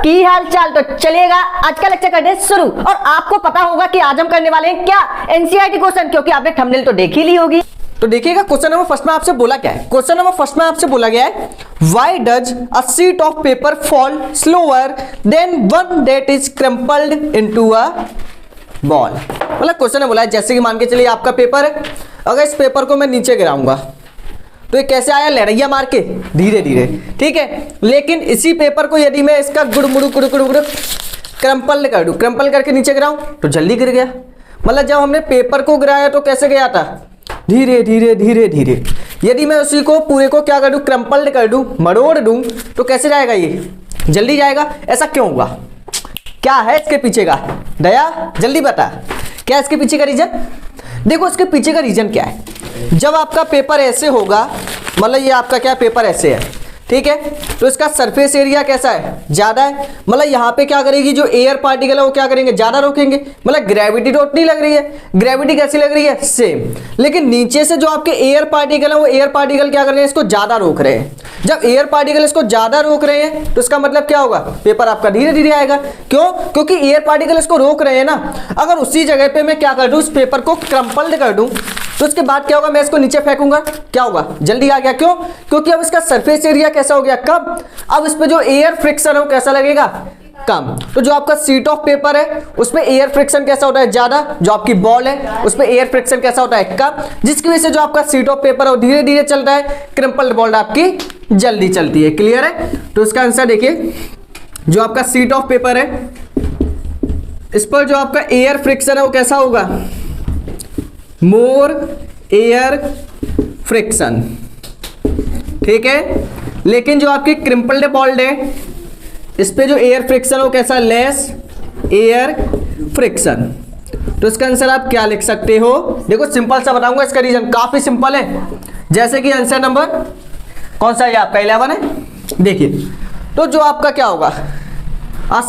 की हाल चाल। तो चलिएगा आज का लेक्चर करने शुरू। और आपको पता होगा कि आज हम करने वाले हैं क्या, एनसीईआरटी क्वेश्चन, क्योंकि आपने थंबनेल तो देख ही ली होगी। तो देखिएगा क्वेश्चन नंबर फर्स्ट में आपसे बोला क्या है। क्वेश्चन नंबर फर्स्ट में आपसे बोला गया है why does a sheet of paper fall slower then one that is crumpled into a ball. मतलब क्वेश्चन ने बोला है जैसे कि मान के चलिए आपका पेपर है, अगर इस पेपर को मैं नीचे गिराऊंगा तो ये कैसे आया, लहरिया मार के धीरे धीरे, ठीक है। लेकिन इसी पेपर को यदि मैं इसका गुड़मुड़ू क्रम्पल कर दूं, क्रम्पल करके नीचे गिराऊं तो जल्दी गिर गया। मतलब जब हमने पेपर को गिराया तो कैसे गया था, धीरे धीरे धीरे धीरे। यदि मैं उसी को पूरे को क्या कर दूं, क्रम्पल्ड कर दूं, मरोड़ दूं तो कैसे जाएगा, ये जल्दी जाएगा। ऐसा क्यों हुआ, क्या है इसके पीछे का, दया जल्दी बता क्या इसके पीछे का रीजन। देखो इसके पीछे का रीजन क्या है, जब आपका पेपर ऐसे होगा, मतलब ये आपका क्या पेपर ऐसे है, ठीक है, तो इसका सरफेस एरिया कैसा है, ज्यादा है। मतलब यहाँ पे क्या करेगी, जो एयर पार्टिकल है वो क्या करेंगे, ज्यादा रोकेंगे। मतलब ग्रेविटी तो उतनी लग रही है, ग्रेविटी कैसी लग रही है, सेम। लेकिन नीचे से जो आपके एयर पार्टिकल है वो एयर पार्टिकल क्या कर रहे हैं, इसको ज्यादा रोक रहे हैं। जब एयर पार्टिकल इसको ज्यादा रोक रहे हैं तो इसका मतलब क्या होगा, पेपर आपका धीरे धीरे आएगा। क्यों, क्योंकि एयर पार्टिकल इसको रोक रहे हैं ना। अगर उसी जगह पे मैं क्या कर दूं, इस पेपर को क्रम्पल्ड कर दूं तो उसके बाद क्या होगा, मैं इसको नीचे फेंकूंगा, क्या होगा, जल्दी आ गया। क्यों, क्योंकि अब इसका सरफेस एरिया कैसा हो गया, कम। अब इस पे जो एयर फ्रिक्शन है वो कैसा लगेगा, कम। तो जो आपका शीट ऑफ पेपर है उस पे एयर फ्रिक्शन कैसा होता है, ज्यादा। जो आपकी बॉल है उस पे एयर फ्रिक्शन कैसा होता है, कम। जिसकी वजह से जो आपका शीट ऑफ पेपर है वो धीरे धीरे चलता है, क्रिम्पल्ड बॉल आपकी जल्दी चलती है। क्लियर है। तो इसका आंसर देखिए, जो आपका शीट ऑफ पेपर है इस पर जो आपका एयर फ्रिक्शन है वो कैसा होगा, मोर एयर फ्रिक्शन, ठीक है। लेकिन जो आपकी क्रिम्पल्ड बॉल्ड है इस पे जो एयर फ्रिक्शन हो कैसा, लेस एयर फ्रिक्शन। तो इसका आंसर आप क्या लिख सकते हो, देखो सिंपल सा बताऊंगा, इसका रीजन काफी सिंपल है। जैसे कि आंसर नंबर कौन सा है आपका, 11 है। देखिए तो जो आपका क्या होगा, a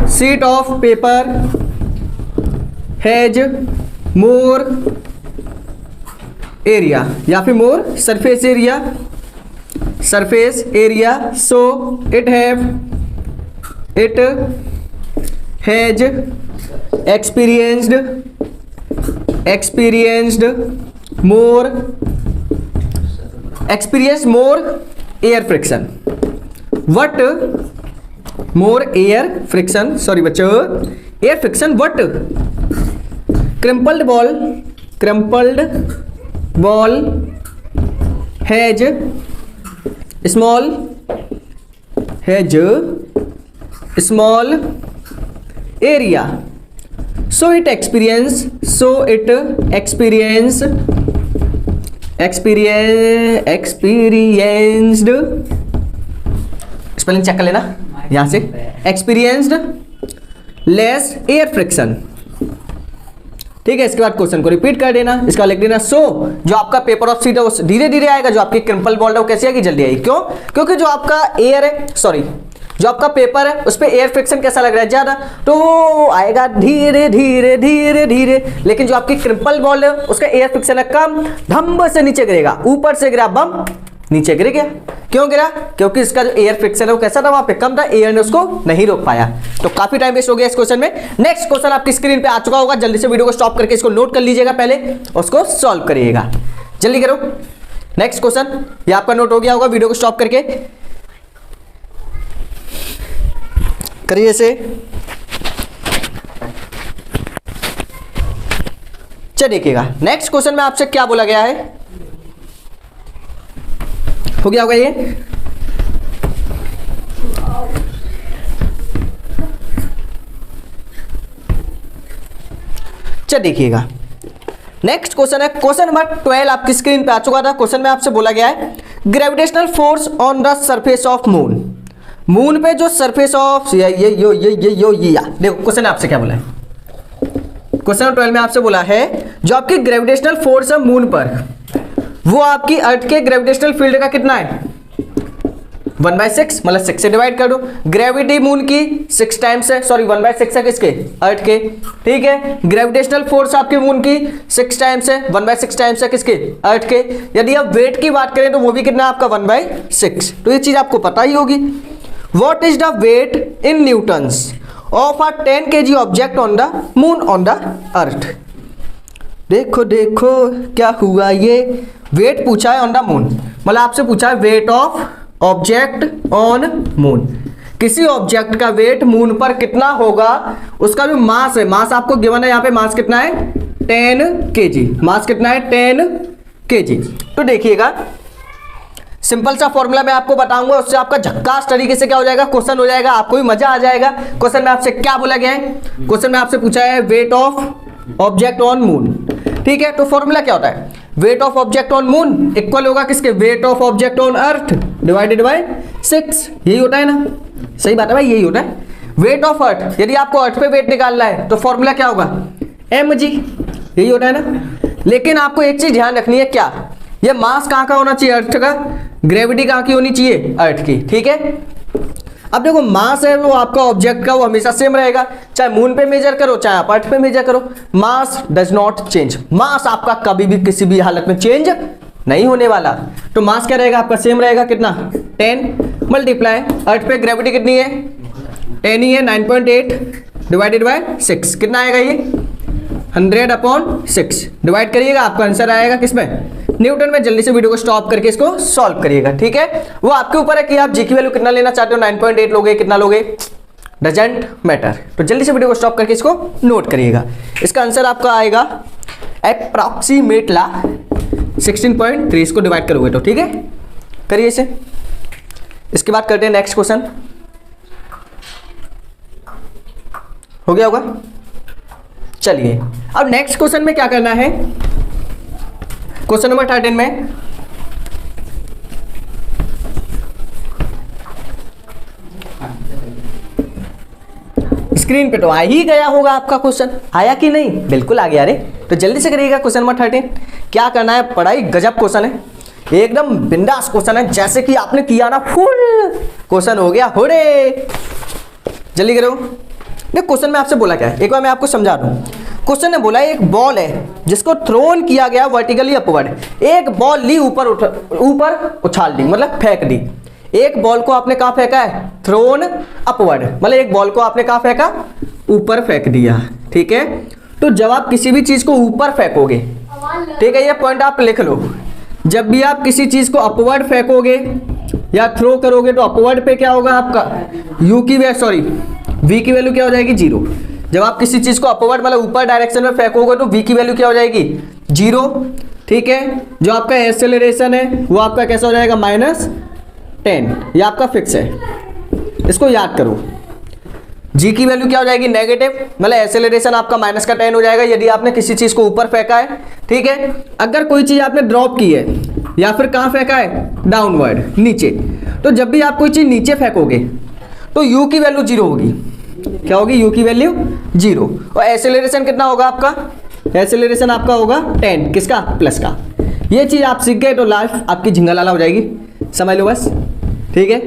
sheet of paper has more area या फिर more surface area so it has experienced more air friction. What more air friction, sorry बच्चों, air friction what, crumpled ball has small area so it experienced spelling check कर लेना यहां से, experienced less air friction, ठीक है। इसके बाद question को रिपीट कर देना, इसका लिख देना सो जो आपका पेपर ऑफ शीट है वो धीरे धीरे आएगा, जो आपकी क्रिम्पल बॉल्ड है वो कैसे आएगी, जल्दी आएगी। क्यों, क्योंकि जो आपका एयर है, सॉरी जो आपका पेपर है उस पे एयर फ्रिक्शन कैसा लग रहा है, ज्यादा, तो आएगा धीरे धीरे धीरे धीरे। लेकिन जो आपकी क्रिम्पल बॉल्ड है उसका एयर फ्रिक्शन है कम, धम्ब से नीचे गिरेगा, ऊपर से गिरा बम नीचे गिर गया। क्यों गिरा, क्योंकि इसका जो एयर फ्रिक्शन है वो कैसा था, वहां पे कम था, एयर ने उसको नहीं रोक पाया। तो काफी टाइम वेस्ट हो गया इस क्वेश्चन में। नेक्स्ट क्वेश्चन आपकी स्क्रीन पे आ चुका होगा, जल्दी से वीडियो को स्टॉप करके इसको नोट कर लीजिएगा, पहले उसको सॉल्व करिएगा, जल्दी करो। नेक्स्ट क्वेश्चन ये आपका नोट हो गया होगा, वीडियो को स्टॉप करके करिए इसे। चलिए देखिएगा नेक्स्ट क्वेश्चन में आपसे क्या बोला गया है, हो गया होगा ये, चलिए देखिएगा नेक्स्ट क्वेश्चन है, क्वेश्चन नंबर 12 आपकी स्क्रीन पे आ चुका था। क्वेश्चन में आपसे बोला गया है gravitational force on the surface of moon, moon पे जो सरफेस ऑफ ये देखो क्वेश्चन आपसे क्या बोला है, क्वेश्चन 12 में आपसे बोला है जो आपकी ग्रेविटेशनल फोर्स है मून पर वो आपकी अर्थ के ग्रेविटेशनल फील्ड का कितना है, 1/6, मतलब 6 से डिवाइड कर दो। ग्रेविटी मून की 6 टाइम्स है, सॉरी 1/6 है किसके, अर्थ के, ठीक है। ग्रेविटेशनल फोर्स आपके मून की 6 टाइम्स है, 1/6 टाइम्स है किसके, अर्थ के। यदि आप वेट की बात करें तो वो भी कितना है आपका 1/6। तो ये चीज आपको पता ही होगी, what is the weight in newtons of a 10 kg object on the moon on the earth. देखो देखो क्या हुआ, ये वेट पूछा है ऑन द मून, मतलब आपसे पूछा है weight of object on moon. किसी ऑब्जेक्ट का वेट मून पर कितना होगा, उसका जो मास है, मास आपको गिवन है यहाँ पे, मास कितना है 10 kg, मास कितना है 10 kg। तो देखिएगा सिंपल सा फॉर्मूला मैं आपको बताऊंगा, उससे आपका झक्कास तरीके से क्या हो जाएगा, क्वेश्चन हो जाएगा, आपको भी मजा आ जाएगा। क्वेश्चन में आपसे क्या बोला गया है, क्वेश्चन में आपसे पूछा है weight of object on moon, ठीक है। तो फॉर्मूला क्या होता है, weight of object on moon equal होगा किसके, weight of object on earth divided by 6, यही होता है ना, सही बात है भाई, यही होता है। वेट ऑफ अर्थ, यदि आपको अर्थ पे वेट निकालना है तो फॉर्मूला क्या होगा mg, यही होता है ना। लेकिन आपको एक चीज ध्यान रखनी है, क्या, ये मास कहाँ का होना चाहिए, अर्थ का, ग्रेविटी कहाँ की होनी चाहिए, अर्थ की, ठीक है। अब देखो मास है वो आपका ऑब्जेक्ट का, वो हमेशा सेम रहेगा, चाहे मून पे मेजर करो चाहे आप अर्थ पे मेजर करो, मास डज नॉट चेंज, मास आपका कभी भी किसी भी हालत में चेंज नहीं होने वाला। तो मास क्या रहेगा आपका, सेम रहेगा, कितना 10 मल्टीप्लाई अर्थ पे ग्रेविटी कितनी है 10 ही है, 9.8 डिवाइडेड बाय 6 कितना आएगा, ये 100/6 डिवाइड करिएगा, आपका आंसर आएगा किसमें, न्यूटन में। जल्दी से वीडियो को स्टॉप करके इसको सॉल्व करिएगा, ठीक है। वो आपके ऊपर है कि आप जी की वैल्यू कितना लेना चाहते हो, 9.8 लोगे, कितना लोगे, डजेंट मैटर। तो जल्दी से वीडियो को स्टॉप करके इसको नोट करिएगा। इसका आंसर आपका आएगा अप्रॉक्सीमेटला 16.3, इसको डिवाइड करोगे तो, ठीक है, करिए इसे। इसके बाद करते हैं नेक्स्ट क्वेश्चन, हो गया होगा। चलिए अब नेक्स्ट क्वेश्चन में क्या करना है, क्वेश्चन नंबर 13 में स्क्रीन पे तो आ ही गया होगा आपका क्वेश्चन, आया कि नहीं, बिल्कुल आ गया रे। तो जल्दी से करिएगा क्वेश्चन नंबर 13, क्या करना है, पढ़ाई गजब क्वेश्चन है, एकदम बिंदास क्वेश्चन है, जैसे कि आपने किया ना फुल क्वेश्चन हो गया, होरे जल्दी करो। देखो क्वेश्चन में आपसे बोला क्या है, एक बार मैं आपको समझा दूं। क्वेश्चन ने बोला एक बॉल है जिसको थ्रोन किया गया वर्टिकली अपवर्ड, एक बॉल ली ऊपर उछाल दी, मतलब फेंक दी। एक बॉल को आपने कहाँ फेंका है, थ्रोन अपवर्ड, मतलब एक बॉल को आपने कहाँ फेंका, ऊपर फेंक दिया, ठीक है। तो जब आप किसी भी चीज को ऊपर फेंकोगे, ठीक है, ये पॉइंट आप लिख लो, जब भी आप किसी चीज को अपवर्ड फेंकोगे या थ्रो करोगे तो अपवर्ड पे क्या होगा आपका, यू की वैल्यू, सॉरी v की वैल्यू क्या हो जाएगी 0। जब आप किसी चीज को अपवर्ड मतलब ऊपर डायरेक्शन में फेंकोगे तो v की वैल्यू क्या हो जाएगी 0, ठीक है। जो आपका एक्सेलरेशन है वो आपका कैसा हो जाएगा -10, ये आपका फिक्स है, इसको याद करो। g की वैल्यू क्या हो जाएगी नेगेटिव, मतलब एक्सेलरेशन आपका -10 हो जाएगा यदि आपने किसी चीज को ऊपर फेंका है, ठीक है। अगर कोई चीज आपने ड्रॉप की है या फिर कहाँ फेंका है, डाउनवर्ड नीचे, तो जब भी आप कोई चीज नीचे फेंकोगे तो u की वैल्यू 0 होगी, क्या होगी, u की वैल्यू 0। और एक्सेलरेशन कितना होगा आपका, एक्सेलरेशन आपका होगा 10, किसका, प्लस का। ये चीज आप सीख गए तो लाइफ आपकी झिंगालाला हो जाएगी, समझ लो बस, ठीक है।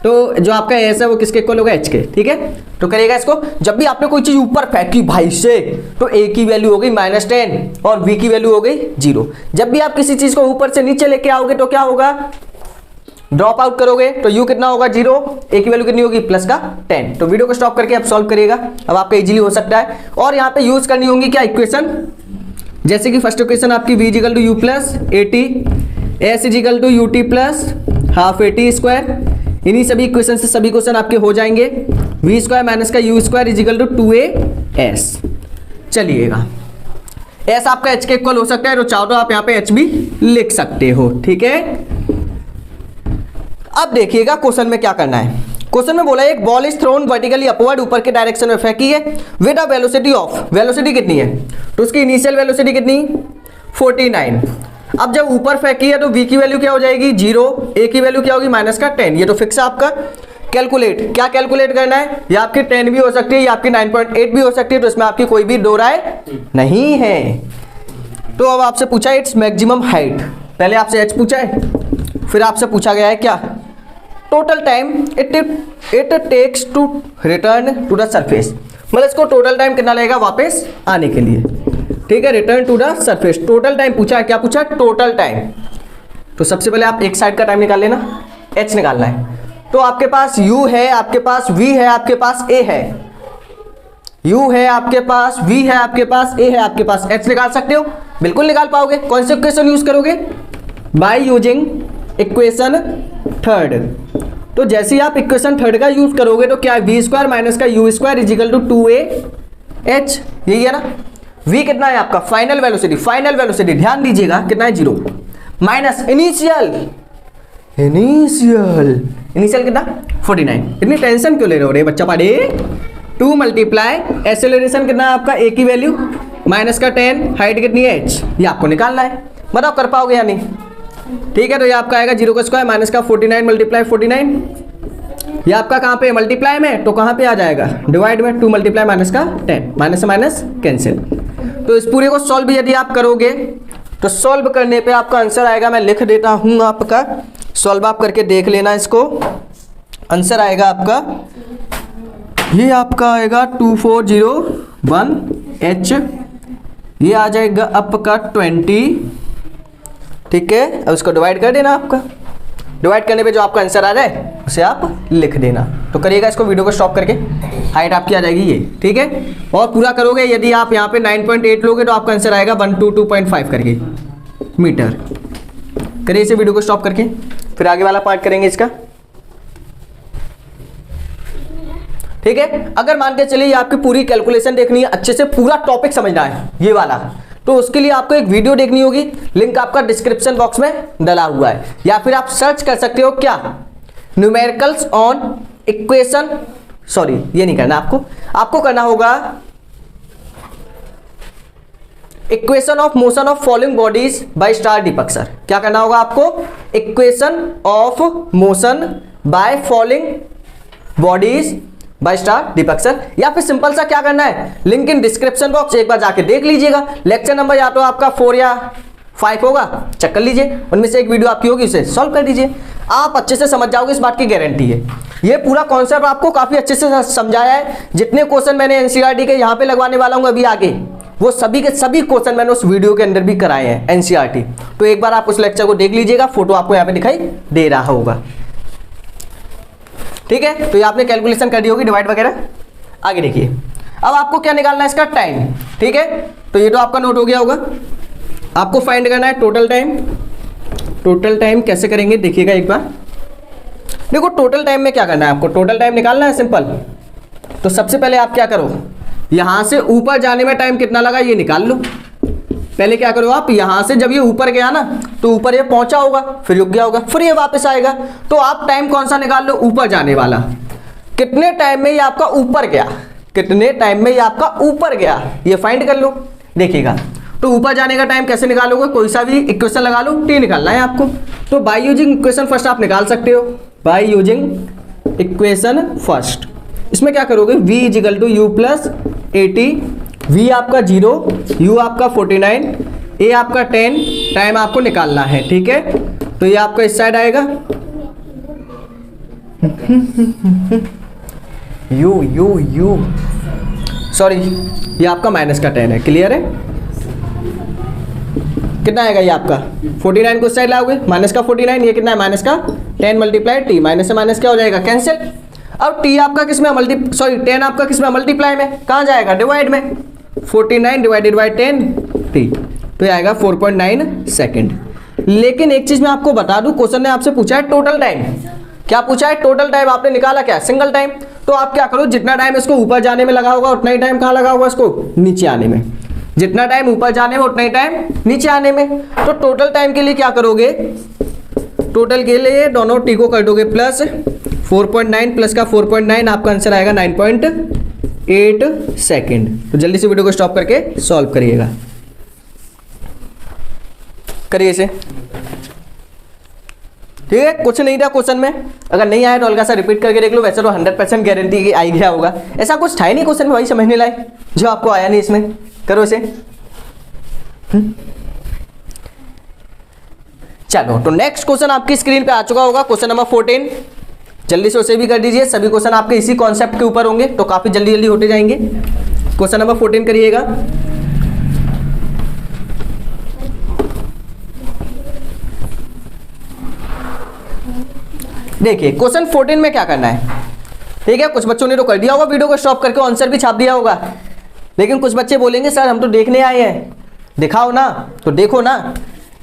तो जो आपका एस है वो किसके इक्वल होगा, h के, ठीक है। तो करिएगा इसको, जब भी आपने कोई चीज ऊपर फेंकी भाई से तो a की वैल्यू हो गई -10 और v की वैल्यू हो गई 0। जब भी आप किसी चीज को ऊपर से नीचे लेके आओगे तो क्या होगा, ड्रॉप आउट करोगे तो u कितना होगा 0, a की वैल्यू कितनी होगी प्लस का 10। तो वीडियो को स्टॉप करके आप सॉल्व करिएगा, अब आपका इजीली हो सकता है। और यहाँ पे यूज करनी होंगी क्या इक्वेशन, जैसे कि फर्स्ट इक्वेशन आपकी v = u + at, s = ut + ½ at²। इन्हीं सभी इक्वेशन से सभी क्वेश्चन आपके हो जाएंगे। v² - u² = 2as। चलिएगा s आपका h के इक्वल हो सकता है, तो चाहो तो आप यहाँ पे h भी लिख सकते हो, ठीक है। अब देखिएगा क्वेश्चन में क्या करना है। क्वेश्चन में बोला एक ball is thrown vertically upward, ऊपर के डायरेक्शन में फेंकी है, with a velocity of, velocity कितनी है, तो उसकी इनिशियल वेलोसिटी कितनी 49। अब जब ऊपर फेंकी है तो v की वैल्यू क्या हो जाएगी 0, a की वैल्यू क्या होगी -10, ये तो फिक्स है आपका। कैलकुलेट, क्या कैलकुलेट करना है, ये आपकी 10 भी हो सकती है, ये आपकी 9.8 भी हो सकती है, तो इसमें आपकी कोई भी दो राय नहीं है। तो अब आपसे पूछा है इट्स मैक्सिमम हाइट, पहले आपसे h पूछा है, फिर आपसे पूछा गया है क्या, total time it takes to return to the surface, मतलब इसको टोटल टाइम कितना लगेगा वापस आने के लिए, ठीक है, return to the surface. Total time पूछा है, क्या पूछा है, टोटल टाइम। तो सबसे पहले आप एक साइड का टाइम निकाल लेना, h निकालना है, तो आपके पास u है, आपके पास v है, आपके पास a है, u है आपके पास, v है आपके पास, a है आपके पास, h निकाल सकते हो? बिल्कुल निकाल पाओगे। कौन से इक्वेशन यूज करोगे? Bye using equation third. तो जैसे ही आप इक्वेशन थर्ड का यूज करोगे तो क्या है, वी स्क्वायर माइनस का u square is equal to 2a h, यही है ना। v कितना है आपका? फाइनल वेलोसिटी, फाइनल वेलोसिटी ध्यान दीजिएगा कितना है, 0 माइनस इनिशियल, इनिशियल कितना? 49। इतनी टेंशन क्यों ले रहे हो रे बच्चा पाड़े? 2 मल्टीप्लाई एक्सेलरेशन कितना है आपका, a की वैल्यू माइनस का 10, हाइट कितनी है h, ये आपको निकालना है। बताओ कर पाओगे या नहीं? ठीक है, तो ये आपका आएगा 0 का स्क्वायर माइनस का 49 मल्टीप्लाई 49, ये आपका कहाँ पे मल्टीप्लाई में, तो कहाँ पे आ जाएगा डिवाइड में, 2 मल्टीप्लाई माइनस का 10, माइनस से माइनस कैंसिल। तो इस पूरे को सॉल्व यदि आप करोगे तो सॉल्व करने पे आपका आंसर आएगा, मैं लिख देता हूँ आपका, सॉल्व आप करके देख लेना इसको। आंसर आएगा आपका, ये आपका आएगा 2401H, ये आ जाएगा आपका 20, ठीक है। अब इसको डिवाइड कर देना, आपका डिवाइड करने पे जो आपका आंसर आ जाए उसे आप लिख देना। तो करिएगा इसको, वीडियो को स्टॉप करके, हाइट आपकी आ जाएगी ये, ठीक है। और पूरा करोगे, यदि आप यहाँ पे 9.8 लोगे तो आपका आंसर आएगा 122.5 करके मीटर। करिए इसे वीडियो को स्टॉप करके, फिर आगे वाला पार्ट करेंगे इसका, ठीक है। अगर मान के चलिए आपकी पूरी कैलकुलेशन देखनी है, अच्छे से पूरा टॉपिक समझना है ये वाला, तो उसके लिए आपको एक वीडियो देखनी होगी, लिंक आपका डिस्क्रिप्शन बॉक्स में डला हुआ है, या फिर आप सर्च कर सकते हो क्या, न्यूमेरिकल्स ऑन इक्वेशन, सॉरी ये नहीं करना आपको करना होगा equation of motion of following bodies by star Deepak sir. क्या करना होगा आपको? Equation of motion by following bodies by star Deepak sir, या फिर सिंपल सा क्या करना है, लिंक इन डिस्क्रिप्शन बॉक्स, एक बार जाके देख लीजिएगा। लेक्चर नंबर या तो आपका 4 या 5 होगा, चेक कर लीजिए, उनमें से एक वीडियो आपकी होगी, उसे सॉल्व कर दीजिए, आप अच्छे से समझ जाओगे, इस बात की गारंटी है। ये पूरा कॉन्सेप्ट आपको काफी अच्छे से समझाया है। जितने क्वेश्चन मैंने एनसीईआरटी के यहाँ पे लगवाने वाला हूँ अभी आगे, वो सभी के सभी क्वेश्चन मैंने उस वीडियो के अंदर भी कराए हैं एनसीईआरटी। तो एक बार आप उस लेक्चर को देख लीजिएगा, फोटो आपको यहाँ पे दिखाई दे रहा होगा, ठीक है। तो ये आपने कैलकुलेशन कर दी होगी डिवाइड वगैरह। आगे देखिए, अब आपको क्या निकालना है, इसका टाइम, ठीक है। तो ये तो आपका नोट हो गया होगा, आपको फाइंड करना है टोटल टाइम। टोटल टाइम कैसे करेंगे देखिएगा एक बार। देखो टोटल टाइम में क्या करना है आपको, टोटल टाइम निकालना है सिंपल। तो सबसे पहले आप क्या करो, यहां से ऊपर जाने में टाइम कितना लगा ये निकाल लो। पहले क्या करो आप, यहां से जब ये ऊपर गया ना, तो ऊपर ये पहुंचा होगा, फिर रुक गया होगा, फिर ये वापस आएगा, तो आप टाइम कौन सा निकाल लो, ऊपर जाने वाला। कितने टाइम में ये आपका ऊपर गया, कितने टाइम में ये आपका ऊपर गया, ये फाइंड कर लो। देखिएगा, तो ऊपर जाने का टाइम कैसे निकालोगे, कोई सा भी इक्वेशन लगा लो, t निकालना है आपको। तो बाय यूजिंग इक्वेशन फर्स्ट आप निकाल सकते हो, बाय यूजिंग इक्वेशन फर्स्ट। इसमें क्या करोगे, v is equal to u plus 80, v आपका 0, u आपका 49, a आपका 10, टाइम आपको निकालना है, ठीक है। तो ये आपका इस साइड आएगा u सॉरी, ये आपका माइनस का 10 है, क्लियर है। कितना आएगा ये आपका 49 को इस साइड लाओगे, माइनस का 49, ये कितना है माइनस का 10 मल्टीप्लाई t, माइनस से माइनस क्या हो जाएगा कैंसिल। अब t आपका किस में 10 आपका किस में मल्टीप्लाई में, कहाँ जाएगा डिवाइड में, 49 डिवाइडेड बाई 10 t, तो ये आएगा 4.9 सेकेंड। लेकिन एक चीज मैं आपको बता दूं, क्वेश्चन ने आपसे पूछा है टोटल टाइम। क्या पूछा है, टोटल टाइम, आपने निकाला क्या, सिंगल टाइम। तो आप क्या करो, जितना टाइम इसको ऊपर जाने में लगा होगा उतना ही टाइम कहाँ लगा होगा इसको नीचे आने में, जितना टाइम ऊपर जाने में उतना ही टाइम नीचे आने में। तो टोटल टाइम के लिए क्या करोगे, टोटल के लिए दोनों टी को कर दोगे प्लस 4.9 प्लस का 4.9, आपका आंसर आएगा 9.8 सेकेंड। तो जल्दी से वीडियो को स्टॉप करके सॉल्व करिएगा, करिए इसे, ठीक है। कुछ नहीं था क्वेश्चन में, अगर नहीं आया तो हल्का सा रिपीट करके देख लो, वैसे तो 100% गारंटी कि आई गया होगा। ऐसा कुछ था ही नहीं क्वेश्चन में भाई समझने लायक जो आपको आया नहीं इसमें। करो इसे, चलो। तो नेक्स्ट क्वेश्चन आपकी स्क्रीन पे आ चुका होगा, क्वेश्चन नंबर 14। जल्दी से उसे भी कर दीजिए, सभी क्वेश्चन आपके इसी कॉन्सेप्ट के ऊपर होंगे, तो काफी जल्दी जल्दी होते जाएंगे। क्वेश्चन नंबर 14 करिएगा। देखिए क्वेश्चन 14 में क्या करना है, ठीक है। कुछ बच्चों ने तो कर दिया होगा, वीडियो को स्टॉप करके आंसर भी छाप दिया होगा, लेकिन कुछ बच्चे बोलेंगे सर हम तो देखने आए हैं, दिखाओ ना, तो देखो ना।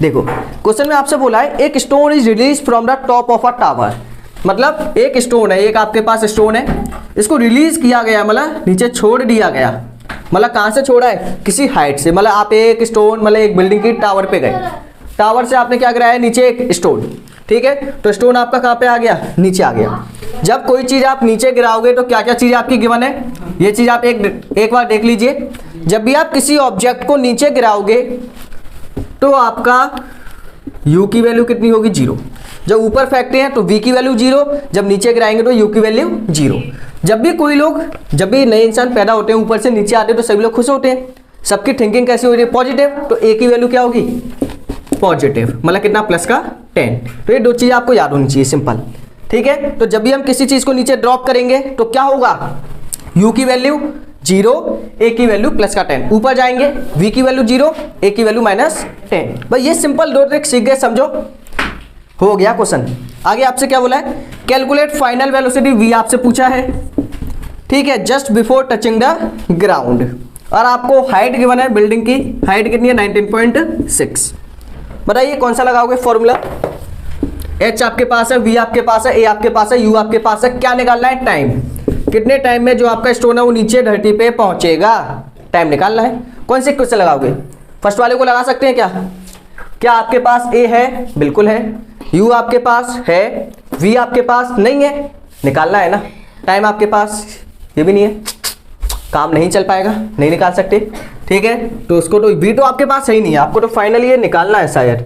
देखो क्वेश्चन में आपसे बोला है एक stone is release from the top of a tower, मतलब एक स्टोन है, एक आपके पास स्टोन है, इसको रिलीज किया गया, मतलब नीचे छोड़ दिया गया, मतलब कहाँ से छोड़ा है, किसी हाइट से, मतलब आप एक स्टोन, मतलब एक बिल्डिंग की टावर पे गए, टावर से आपने क्या गिराया, नीचे एक स्टोन, ठीक है। तो स्टोन आपका कहाँ पे आ गया, नीचे आ गया। जब कोई चीज आप नीचे गिराओगे तो क्या क्या चीज आपकी गिवन है, ये चीज आप एक बार देख लीजिए। जब भी आप किसी ऑब्जेक्ट को नीचे गिराओगे तो आपका u की वैल्यू कितनी होगी, 0। जब ऊपर फेंकते हैं तो v की वैल्यू 0, जब नीचे गिराएंगे तो u की वैल्यू 0। जब भी नए इंसान पैदा होते हैं, ऊपर से नीचे आते हैं तो सभी लोग खुश होते हैं, सबकी थिंकिंग कैसी हो रही है, पॉजिटिव, तो a की वैल्यू क्या होगी, पॉजिटिव, मतलब कितना, प्लस का 10। तो ये दो चीजें आपको याद होनी चाहिए, सिंपल, ठीक है। तो जब भी हम किसी चीज को नीचे ड्रॉप करेंगे तो क्या होगा, u की वैल्यू 0, a की वैल्यू प्लस का 10, ऊपर जाएंगे v की वैल्यू 0, a की वैल्यू -10। भाई ये सिंपल दो ट्रिक सीख गए, समझो, हो गया क्वेश्चन। आगे आपसे क्या बोला है, कैलकुलेट फाइनल वेलोसिटी v आपसे पूछा है, ठीक है, just before touching the ground, और आपको हाइट गिवन है, बिल्डिंग की हाइट कितनी है, 19.6। बताइए कौन सा लगाओगे फॉर्मूला, h आपके पास है, v आपके पास है, a आपके पास है, u आपके पास है, क्या निकालना है, टाइम, कितने टाइम में जो आपका स्टोन है वो नीचे धरती पे पहुंचेगा, टाइम निकालना है। कौन से क्वेश्चन लगाओगे, फर्स्ट वाले को लगा सकते हैं क्या आपके पास a है, बिल्कुल है, u आपके पास है, v आपके पास नहीं है, निकालना है ना, टाइम आपके पास ये भी नहीं है, काम नहीं चल पाएगा, नहीं निकाल सकते, ठीक है। तो उसको तो v तो आपके पास है ही नहीं है, आपको तो फाइनल ये निकालना है, शायद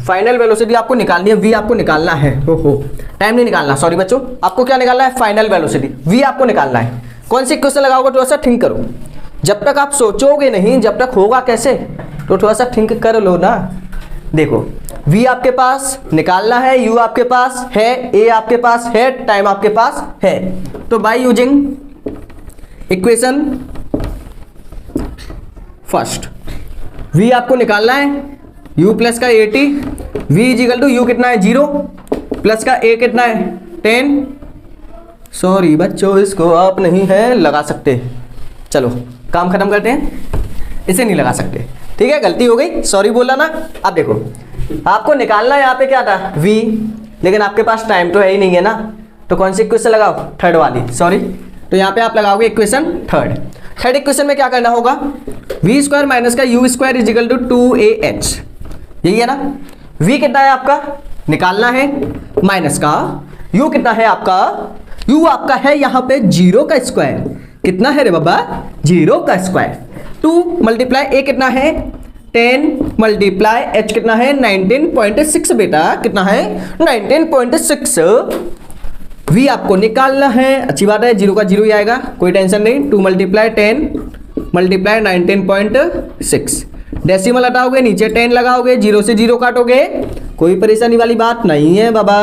फाइनल वेलोसिटी आपको निकालनी है, v आपको निकालना है, हो टाइम नहीं निकालना, सॉरी बच्चों, आपको क्या निकालना है, फाइनल वेलोसिटी, v आपको निकालना है। कौन से क्वेश्चन लगाओगे, थोड़ा सा थिंक करो, जब तक आप सोचोगे नहीं, जब तक होगा कैसे, तो थोड़ा सा थिंक कर लो ना। देखो v आपके पास निकालना है, u आपके पास है, a आपके पास है, टाइम आपके पास है, तो bye using equation first v आपको निकालना है, u प्लस का 80, v इजिकल टू u कितना है 0, प्लस का a कितना है 10। सॉरी बच्चों, इसको आप नहीं है लगा सकते, चलो काम खत्म करते हैं, इसे नहीं लगा सकते, ठीक है, गलती हो गई, सॉरी बोला ना। अब देखो आपको निकालना यहाँ पे क्या था, v, लेकिन आपके पास टाइम तो है ही नहीं है ना, तो कौन सी इक्वेशन लगाओ, थर्ड वाली, सॉरी, तो यहाँ पे आप लगाओगे इक्वेशन थर्ड इक्वेशन में क्या करना होगा, v स्क्वायर माइनस का u square is equal to 2ah, यही है ना। v कितना है आपका, निकालना है, माइनस का u कितना है आपका, u आपका है यहाँ पे 0 का स्क्वायर, कितना है रे बाबा, 0 का स्क्वायर, 2 मल्टीप्लाई a कितना है 10 मल्टीप्लाई h कितना है 19.6, बेटा कितना है 19.6। v आपको निकालना है, अच्छी बात है, 0 का 0 ही आएगा, कोई टेंशन नहीं, 2 मल्टीप्लाई 10 मल्टीप्लाई 19.6, डेसिमल हटाओगे, नीचे 10 लगाओगे, 0 से 0 काटोगे, कोई परेशानी वाली बात नहीं है बाबा,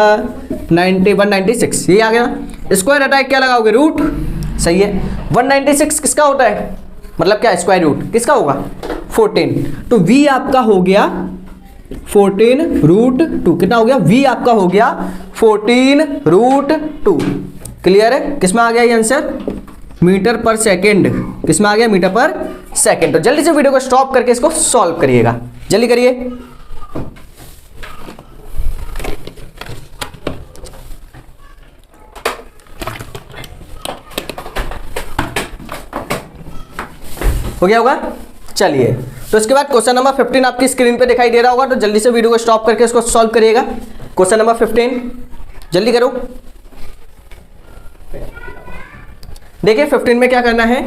196 ये आ गया। स्क्वायर हटाए क्या लगाओगे, रूट, सही है। 196 किसका होता है, मतलब क्या, स्क्वायर रूट किसका होगा, 14, तो v आपका हो गया 14 रूट 2, कितना हो गया, v आपका हो गया 14 रूट 2, क्लियर है, किसमें आ गया ये आंसर, मीटर पर सेकेंड, किसमें आ गया, मीटर पर सेकेंड। तो जल्दी से वीडियो को स्टॉप करके इसको सॉल्व करिएगा, जल्दी करिए। हो गया होगा, चलिए। तो इसके बाद क्वेश्चन नंबर 15 आपकी स्क्रीन पे दिखाई दे रहा होगा, तो जल्दी से वीडियो को स्टॉप करके इसको सॉल्व करिएगा। क्वेश्चन नंबर 15 जल्दी करो। देखिए 15 में क्या करना है,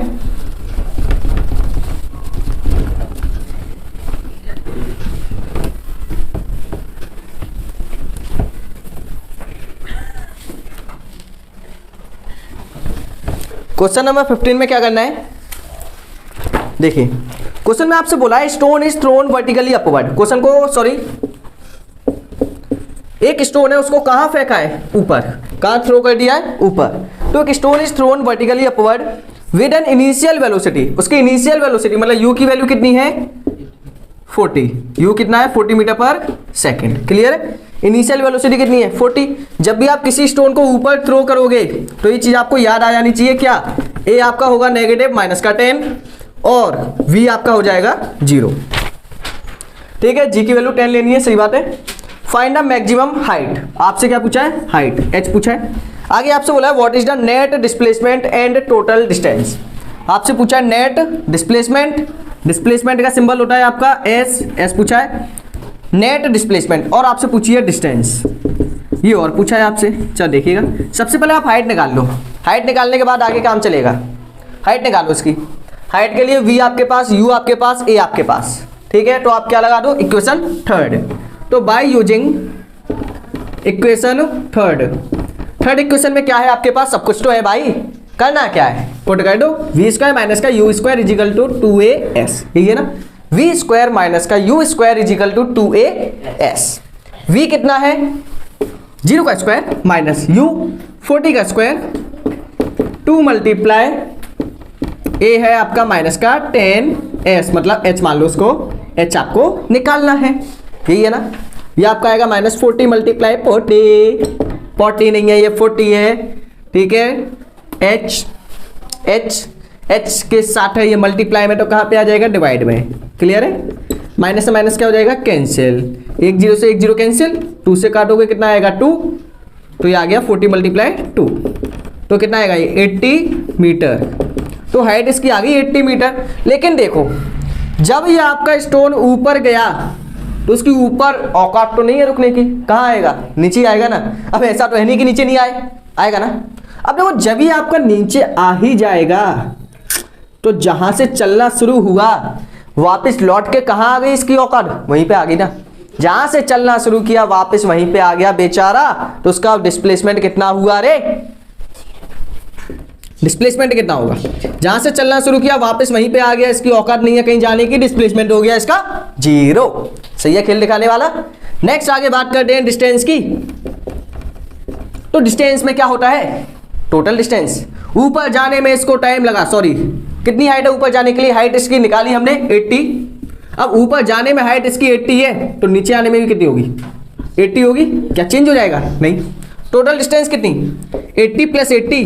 क्वेश्चन नंबर 15 में क्या करना है, देखिए क्वेश्चन में आपसे बोला है stone is thrown vertically upward. Question को सॉरी, एक स्टोन है उसको कहां फेंका है, ऊपर, कहां थ्रो कर दिया है, ऊपर। तो एक stone is thrown vertically upward with an initial velocity, उसकी इनिशियल वेलोसिटी मतलब u की वैल्यू कितनी है 40, u कितना है 40 मीटर पर सेकेंड, क्लियर है। इनिशियल वेलोसिटी कितनी है 40। जब भी आप किसी स्टोन को ऊपर थ्रो करोगे तो ये चीज आपको याद आ जानी चाहिए, क्या ए आपका होगा नेगेटिव माइनस का 10 और v आपका हो जाएगा 0। ठीक है, g की वैल्यू 10 लेनी है, सही बात है। फाइंड द मैक्सिमम हाइट, आपसे क्या पूछा है, हाइट h पूछा है। आगे आपसे बोला है what is the net displacement and total distance, आपसे पूछा है नेट डिस्प्लेसमेंट, डिस्प्लेसमेंट का सिंबल होता है आपका s पूछा है, नेट डिस्प्लेसमेंट, और आपसे पूछी है डिस्टेंस, ये और पूछा है आपसे। चलो देखिएगा, सबसे पहले आप हाइट निकाल लो, हाइट निकालने के बाद आगे काम चलेगा। हाइट निकालो इसकी, हाइट के लिए v आपके पास, u आपके पास, a आपके पास, ठीक है। तो आप क्या लगा दो, इक्वेशन थर्ड। तो bye using equation third equation में क्या है आपके पास, सब कुछ तो है भाई, करना क्या है, पुट कर दो v स्क्वायर माइनस का u square is equal to 2as, यही है ना, v स्क्वायर माइनस का u square is equal to 2as। v कितना है 0 का स्क्वायर माइनस u 40 का स्क्वायर 2 मल्टीप्लाई a है आपका माइनस का 10s, मतलब h मान लो उसको, h आपको निकालना है, यही है ना। ये आपका आएगा माइनस 40 मल्टीप्लाई 40 नहीं है, ये 40 है, ठीक है। h के साथ है ये मल्टीप्लाई में, तो कहाँ पे आ जाएगा, डिवाइड में, क्लियर है। माइनस से माइनस क्या हो जाएगा, कैंसिल, 1 0 से 1 0 कैंसिल, 2 से काटोगे कितना आएगा 2, तो ये आ गया 40 मल्टीप्लाई 2, तो कितना आएगा ये 80 मीटर। तो हाइट इसकी आ गई 80 मीटर। लेकिन देखो जब ये आपका स्टोन ऊपर गया तो उसकी ऊपर औकात तो नहीं है रुकने की, कहाँ आएगा, नीचे आएगा ना। अब ऐसा तो है नहीं कि नीचे नहीं आएगा ना। अब देखो जब ये आपका नीचे आ ही जाएगा तो जहां से चलना शुरू हुआ वापस लौट के कहाँ आ गई इसकी औकात, वहीं पे आ गई ना। जहां से चलना शुरू किया वापस वहीं पे आ गया बेचारा, तो उसका डिस्प्लेसमेंट कितना हुआ रे, डिस्प्लेसमेंट कितना होगा, जहां से चलना शुरू किया वापस वहीं पे आ गया, इसकी औकात नहीं है कहीं जाने की, डिस्प्लेसमेंट हो गया इसका 0। सही है खेल दिखाने वाला। नेक्स्ट आगे बात करते हैं डिस्टेंस की। तो डिस्टेंस में क्या होता है, टोटल डिस्टेंस। ऊपर जाने में इसको टाइम लगा, सॉरी कितनी हाइट है ऊपर जाने के लिए, हाइट इसकी निकाली हमने 80। अब ऊपर जाने में हाइट इसकी 80 है, तो नीचे आने में भी कितनी होगी 80 होगी, क्या चेंज हो जाएगा, नहीं। टोटल डिस्टेंस कितनी 80 प्लस 80,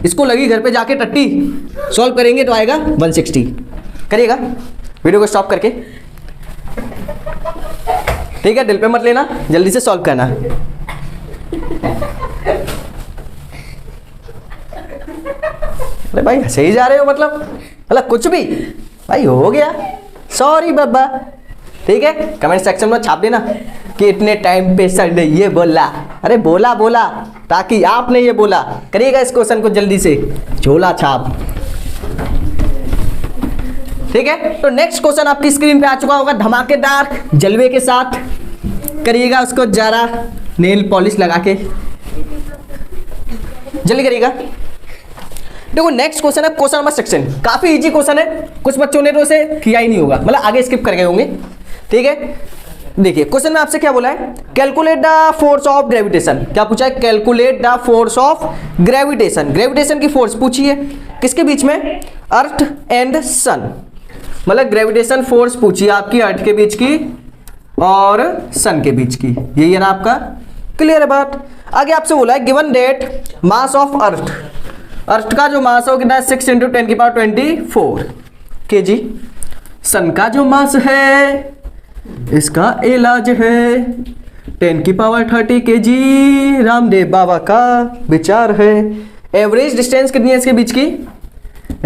इसको लगी घर पे जाके टट्टी, सॉल्व करेंगे तो आएगा 160। करिएगा वीडियो को स्टॉप करके, ठीक है, दिल पे मत लेना, जल्दी से सॉल्व करना। अरे भाई हंसे ही जा रहे हो, मतलब कुछ भी भाई हो गया, सॉरी बाबा, ठीक है। कमेंट सेक्शन में छाप देना कि इतने टाइम पे सर ने ये बोला, अरे बोला ताकि आपने ये बोला। करिएगा इस क्वेश्चन को जल्दी से, झोला छाप, ठीक है। तो नेक्स्ट क्वेश्चन आपकी स्क्रीन पे आ चुका होगा धमाकेदार जलवे के साथ। करिएगा उसको जरा नेल पॉलिश लगा के, जल्दी करिएगा। देखो नेक्स्ट क्वेश्चन है क्वेश्चन नंबर 16, काफी इजी क्वेश्चन है, कुछ बच्चों ने तो उसे किया ही नहीं होगा, मतलब आगे स्किप कर गए होंगे, ठीक है। देखिए क्वेश्चन में आपसे क्या बोला है, calculate the force of gravitation, क्या पूछा है, calculate the force of gravitation. Gravitation की फोर्स पूछी है किसके बीच में, अर्थ एंड सन, मतलब ग्रेविटेशन फोर्स पूछी है आपकी अर्थ के बीच की और सन के बीच की, यही है ना आपका, क्लियर है बात। आगे आपसे बोला है given that mass of earth, earth का जो मास है वो कितना है 6 × 10⁴ kg। सन का जो मास है इसका इलाज है 10⁻30 kg, रामदेव बाबा का विचार है। एवरेज डिस्टेंस कितनी है इसके बीच की,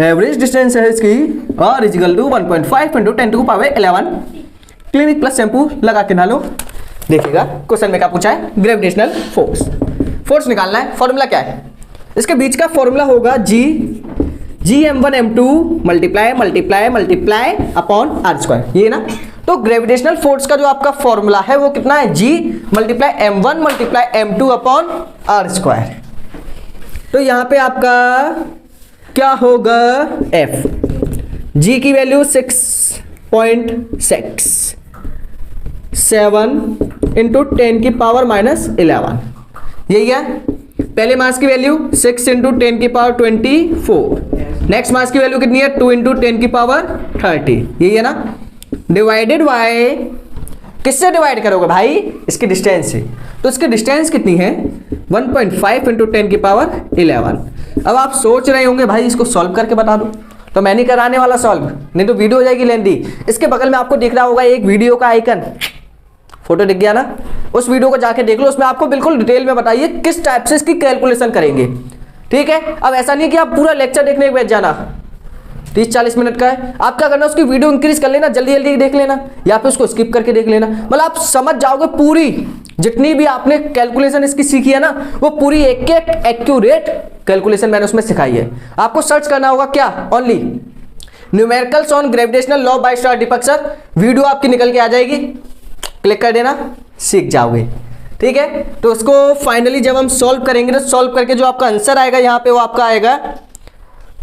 एवरेज डिस्टेंस है इसकी r is equal to 1.5 × 10⁻11। Clinic plus shampoo लगा के नहा लो। देखिएगा क्वेश्चन में क्या पूछा है, ग्रेविटेशनल फोर्स निकालना है। फॉर्मूला क्या है, इसके बीच का फॉर्मूला होगा Gm1m2 मल्टीप्लाई अपॉन r², ये ना। तो ग्रेविटेशनल फोर्स का जो आपका फॉर्मूला है वो कितना है, G × m1 × m2 upon r²। तो यहां पे आपका क्या होगा, F, G की वैल्यू 6.67 × 10⁻11, यही है। पहले मास की वैल्यू 6 × 10⁻24, नेक्स्ट मास की वैल्यू कितनी है 2 × 10⁻30, यही है ना। डिवाइडेड बाय किससे डिवाइड करोगे भाई? इसकी डिस्टेंस से। तो इसकी डिस्टेंस कितनी है? 1.5 इंटू 10 की पावर 11। अब आप सोच रहे होंगे भाई इसको सॉल्व करके बता दो, तो मैं नहीं कराने वाला सॉल्व, नहीं तो वीडियो हो जाएगी लेंदी। इसके बगल में आपको दिख रहा होगा एक वीडियो का आइकन, फोटो दिख गया ना, उस वीडियो को जाके देख लो, उसमें आपको बिल्कुल डिटेल में बताइए किस टाइप से इसकी कैलकुलेशन करेंगे। ठीक है, अब ऐसा नहीं कि आप पूरा लेक्चर देखने के बैठ जाना, 30-40 मिनट का है, आप क्या करना उसकी वीडियो इंक्रीज कर लेना, जल्दी जल्दी देख लेना, या फिर उसको स्किप करके देख लेना। मतलब आप समझ जाओगे पूरी जितनी भी आपने कैलकुलेशन इसकी सीखी है ना, वो पूरी एक एक एक्यूरेट कैलकुलेशन मैंने उसमें सिखाई है। आपको सर्च करना होगा क्या? Only numericals on gravitational law by star Deepak sir, video आपकी निकल के आ जाएगी, क्लिक कर देना, सीख जाओगे। ठीक है, तो उसको फाइनली जब हम सॉल्व करेंगे तो सॉल्व करके जो आपका आंसर आएगा यहाँ पे वो आपका आएगा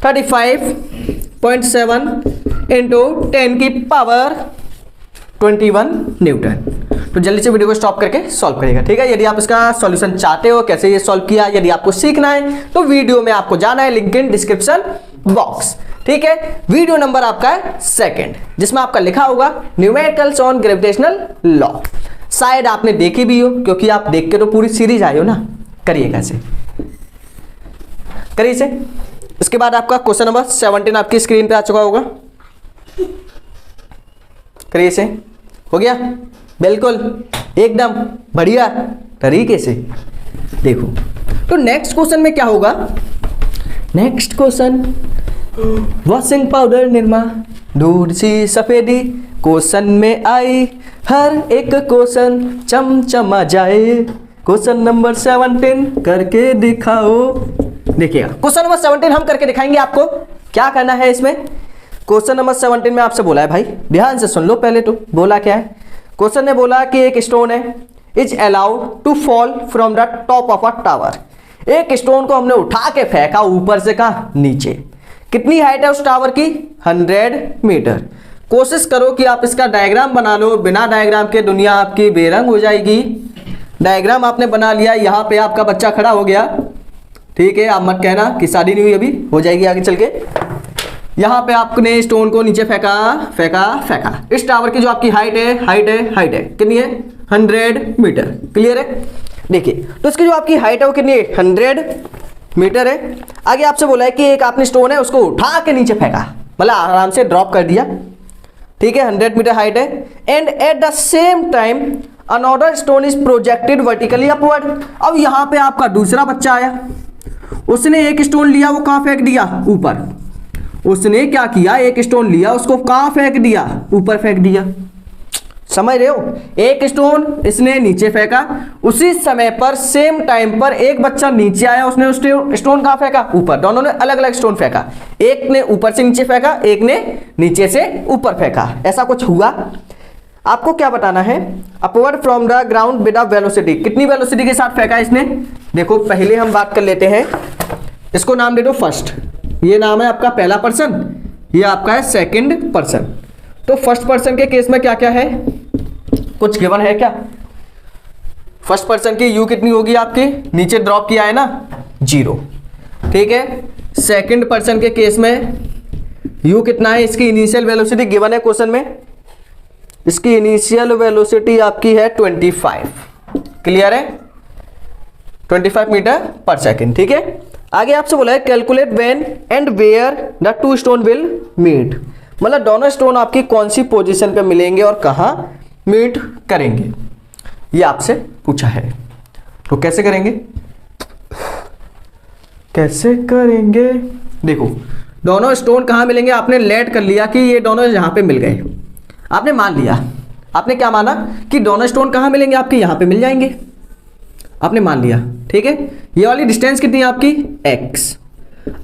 35.7 इंटू 10 की पावर 21 न्यूटन। तो जल्दी से वीडियो को स्टॉप करके सॉल्व करेगा। ठीक है, यदि आप इसका सॉल्यूशन चाहते हो कैसे ये सॉल्व किया, यदि आपको सीखना है तो वीडियो में आपको जाना है, लिंक इन डिस्क्रिप्शन बॉक्स। ठीक है, वीडियो नंबर आपका है 2, जिसमें आपका लिखा होगा न्यूमेरिकल्स ऑन ग्रेविटेशनल लॉ। शायद आपने देखी भी हो, क्योंकि आप देख के तो पूरी सीरीज आए हो ना। करिए कैसे, करिए इसे। इसके बाद आपका क्वेश्चन नंबर 17 आपकी स्क्रीन पे आ चुका होगा, करिए इसे। हो गया? बिल्कुल एकदम बढ़िया तरीके से। देखो तो नेक्स्ट क्वेश्चन में क्या होगा? Next question, washing powder Nirma दूध सी सफेदी, क्वेश्चन में आई हर एक क्वेश्चन चमचमा जाए। क्वेश्चन नंबर 17 करके दिखाओ। देखिएगा क्वेश्चन नंबर 17 हम करके दिखाएंगे आपको। क्या करना है इसमें? क्वेश्चन नंबर 17 में आपसे बोला है भाई, ध्यान से सुन लो पहले तो। बोला क्या है? क्वेश्चन ने बोला कि एक स्टोन है is allowed to fall from the top of a tower. एक स्टोन को हमने उठा के फेंका ऊपर से, कहा नीचे। कितनी हाइट है उस टावर की? 100 मीटर। कोशिश करो कि आप इसका डायग्राम बना लो, बिना डायग्राम के दुनिया आपकी बेरंग हो जाएगी। डायग्राम आपने बना लिया, यहाँ पे आपका बच्चा खड़ा हो गया। ठीक है, आप मत कहना कि शादी नहीं हुई अभी, हो जाएगी आगे चल के। यहाँ पे आपने स्टोन को नीचे फेंका फेंका फेंका। इस टावर की जो आपकी हाइट है कितनी है? 100 मीटर। क्लियर है? देखिए तो इसकी जो आपकी हाइट है वो कितनी है? 100 मीटर है। आगे आपसे बोला है कि एक आपने स्टोन है उसको उठा के नीचे फेंका, मतलब आराम से ड्रॉप कर दिया। ठीक है, 100 मीटर हाइट है। And at the same time another stone is projected vertically upward. अब यहाँ पे आपका दूसरा बच्चा आया, उसने एक स्टोन लिया, वो कहाँ फेंक दिया? ऊपर। उसने क्या किया? एक स्टोन लिया, उसको कहाँ फेंक दिया? ऊपर फेंक दिया। समझ रहे हो? एक स्टोन इसने नीचे फेंका, उसी समय पर सेम टाइम पर एक बच्चा नीचे आया, उसने उस स्टोन कहाँ फेंका? ऊपर। दोनों ने अलग अलग स्टोन फेंका, एक ने ऊपर से नीचे फेंका, एक ने नीचे से ऊपर फेंका। ऐसा कुछ हुआ। आपको क्या बताना है? Upward from the ground with velocity. कितनी वेलोसिटी के साथ फेंका इसने? देखो पहले हम बात कर लेते हैं, इसको नाम दे दो फर्स्ट। ये नाम है आपका पहला पर्सन, ये आपका है सेकंड पर्सन। तो फर्स्ट पर्सन के केस में क्या क्या है? कुछ गिवन है क्या? फर्स्ट पर्सन की यू कितनी होगी आपकी? नीचे ड्रॉप किया है ना, 0। ठीक है, सेकंड पर्सन के केस में यू कितना है? इसकी इनिशियल वेलोसिटी गिवन है क्वेश्चन में, इसकी इनिशियल वेलोसिटी आपकी है 25। क्लियर है? 25 मीटर पर सेकेंड। ठीक है, आगे आपसे बोला है calculate when and where the two stone will meet. मतलब दोनों स्टोन आपकी कौन सी पोजीशन पे मिलेंगे और कहां मीट करेंगे, ये आपसे पूछा है। तो कैसे करेंगे? कैसे करेंगे? देखो दोनों स्टोन कहां मिलेंगे, आपने लेट कर लिया कि ये दोनों यहां पे मिल गए। आपने मान लिया, आपने क्या माना कि दोनों स्टोन कहां मिलेंगे? आपके यहां पे मिल जाएंगे। आपने मान लिया। ठीक है, ये वाली डिस्टेंस कितनी है आपकी? x।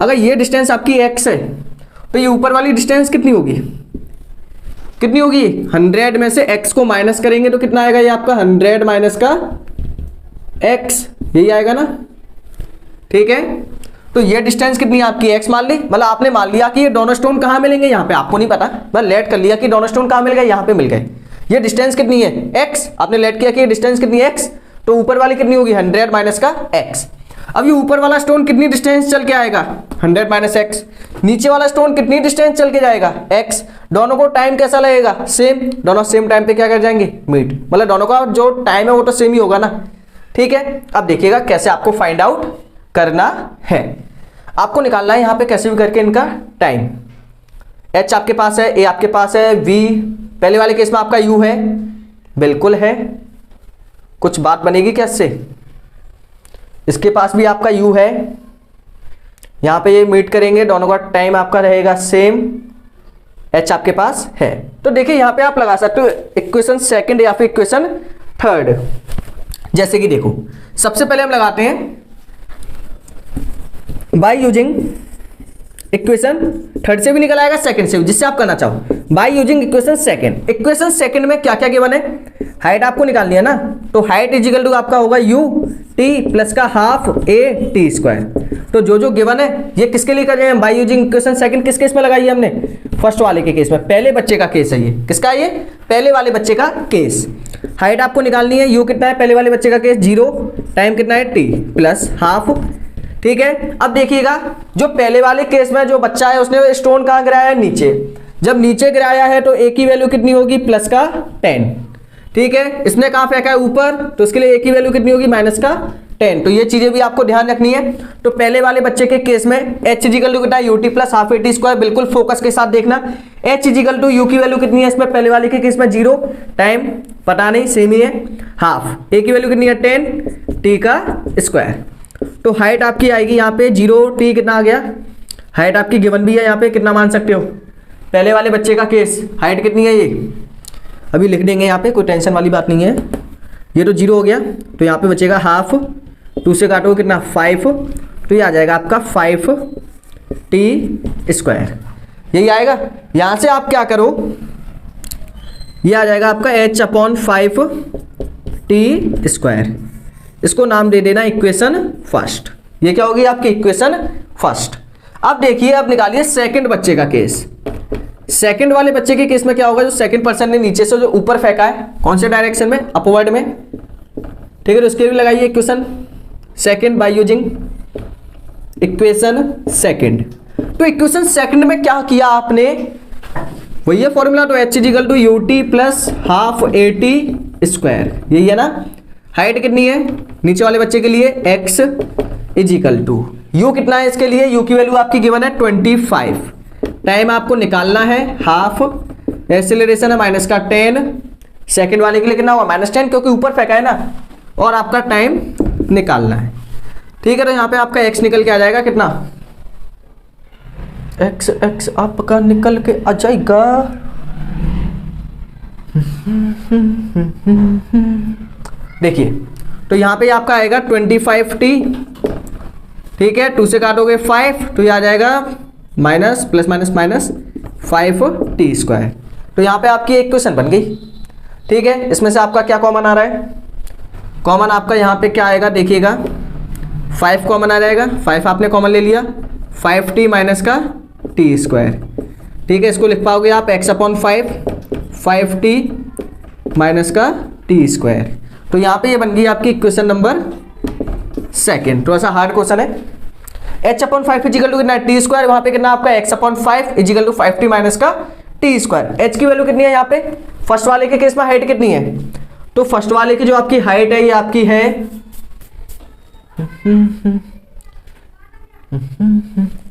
अगर ये डिस्टेंस आपकी x है तो ये ऊपर वाली डिस्टेंस कितनी होगी? कितनी होगी? 100 में से x को माइनस करेंगे तो कितना आएगा? ये आपका 100 माइनस का x, यही आएगा ना। ठीक है, तो ये डिस्टेंस कितनी है आपकी? x मान ली। मतलब आपने मान लिया कि ये दोनों स्टोन कहां मिलेंगे? यहाँ पे। आपको नहीं पता, बस लेट कर लिया कि दोनों स्टोन कहां मिल गए? यहाँ पे मिल गए। ये डिस्टेंस कितनी है? x। आपने लेट किया कि ये डिस्टेंस कितनी है? x। तो ऊपर वाली कितनी होगी? 100 माइनस का x। अब ये ऊपर वाला स्टोन कितनी डिस्टेंस चल के आएगा? 100 माइनस एक्स। नीचे वाला स्टोन कितनी डिस्टेंस चल के जाएगा, x। दोनों को टाइम कैसा लगेगा, सेम। दोनों सेम टाइम पे क्या कर जाएंगे, मीट। मतलब दोनों का जो टाइम है वो तो सेम ही होगा ना, ठीक है। अब देखिएगा कैसे आपको फाइंड आउट करना है। आपको निकालना है यहाँ पे कैसे भी करके इनका टाइम। h आपके पास है, a आपके पास है, v पहले वाले केस में आपका u है, बिल्कुल है। कुछ बात बनेगी क्या इससे, इसके पास भी आपका u है। यहां पे ये मीट करेंगे, दोनों का टाइम आपका रहेगा सेम, h आपके पास है। तो देखिए यहां पे आप लगा सकते हो इक्वेशन सेकंड या फिर इक्वेशन थर्ड। जैसे कि देखो सबसे पहले हम लगाते हैं बाय यूजिंग इक्वेशन थर्ड से भी निकल आएगा, सेकंड से भी, जिससे आप करना चाहो। Bye using equation second. Equation second में क्या क्या गिवन है, हाइट आपको निकालनी है ना, तो हाइट इज इक्वल टू आपका होगा u t प्लस का हाफ a t स्क्वायर। तो जो जो गिवन है ये किसके लिए कर रहे हैं, बाय यूजिंग इक्वेशन सेकंड। किस केस में लगाई है हमने, फर्स्ट वाले के केस में, पहले बच्चे का केस है ये। किसका, ये पहले वाले बच्चे का केस। हाइट आपको निकालनी है, u कितना है पहले वाले बच्चे का केस 0, टाइम कितना है t प्लस हाफ, ठीक है। अब देखिएगा जो पहले वाले केस में जो बच्चा है उसने स्टोन कहाँ गिराया है, नीचे। जब नीचे गिराया है तो a की वैल्यू कितनी होगी, प्लस का 10, ठीक है। इसने कहाँ फेंका है, ऊपर, तो इसके लिए a की वैल्यू कितनी होगी, माइनस का 10। तो ये चीजें भी आपको ध्यान रखनी है। तो पहले वाले बच्चे के केस में h इजिकल टू कितना है, ut plus half a t square. बिल्कुल फोकस के साथ देखना, h इजिकल टू u की वैल्यू कितनी है इसमें, पहले वाले के केस में 0, टाइम पता नहीं सेम ही है, हाफ, a की वैल्यू कितनी है 10, t का स्क्वायर। तो हाइट आपकी आएगी यहाँ पे 0, t कितना आ गया, हाइट आपकी गिवन भी है यहाँ पे, कितना मान सकते हो, पहले वाले बच्चे का केस हाइट कितनी है, ये अभी लिख देंगे यहाँ पे, कोई टेंशन वाली बात नहीं है। ये तो 0 हो गया, तो यहाँ पे बचेगा हाफ, 2 से काटोगे कितना 5, तो ये आ जाएगा आपका 5t स्क्वायर, यही आएगा। यहाँ से आप क्या करो, ये आ जाएगा आपका h/5t स्क्वायर। इसको नाम दे देना इक्वेशन फर्स्ट। ये क्या होगी आपकी इक्वेशन फर्स्ट। अब देखिए, अब निकालिए सेकंड बच्चे का केस। सेकंड वाले बच्चे के केस में क्या होगा, जो सेकंड पर्सन ने नीचे से जो ऊपर फेंका है, कौन से डायरेक्शन में, अपवर्ड में, ठीक है। तो उसके भी लगाइए equation second by using equation second. तो इक्वेशन सेकंड में क्या किया आपने, वही है फॉर्मूला, तो h is equal to ut plus half at square, यही है ना। हाइट कितनी है नीचे वाले बच्चे के लिए, x इजिकल टू u कितना है इसके लिए, u की वैल्यू आपकी गिवन है 25, टाइम आपको निकालना है हाफ, एक्सेलरेशन है माइनस का 10, सेकंड वाले के लिए कितना हुआ -10 क्योंकि ऊपर फेंका है ना, और आपका टाइम निकालना है, ठीक है। तो यहाँ पे आपका x निकल के आ जाएगा कितना, x आपका निकल के आ जाएगा देखिए, तो यहाँ पे आपका आएगा 25t, ठीक है। 2 से काटोगे 5, तो ये आ जाएगा minus plus minus minus 5t square. तो यहाँ पे आपकी एक क्वेश्चन बन गई, ठीक है। इसमें से आपका क्या कॉमन आ रहा है, कॉमन आपका यहाँ पे क्या आएगा, देखिएगा 5 कॉमन आ जाएगा, 5 आपने कॉमन ले लिया, 5t माइनस का t स्क्वायर, ठीक है। इसको लिख पाओगे आप x/5 5t माइनस का t स्क्वायर। तो यहाँ पे ये बन गई आपकी इक्वेशन नंबर सेकंड। थोड़ा सा हार्ड क्वेश्चन है। h/5 इजिकल टू कितना है, t स्क्वायर, वहां पे कितना आपका x/5 is equal to 5t minus का t स्क्वायर। h की वैल्यू कितनी है यहाँ पे, फर्स्ट वाले के केस में हाइट कितनी है, तो फर्स्ट वाले की जो आपकी हाइट है ये आपकी है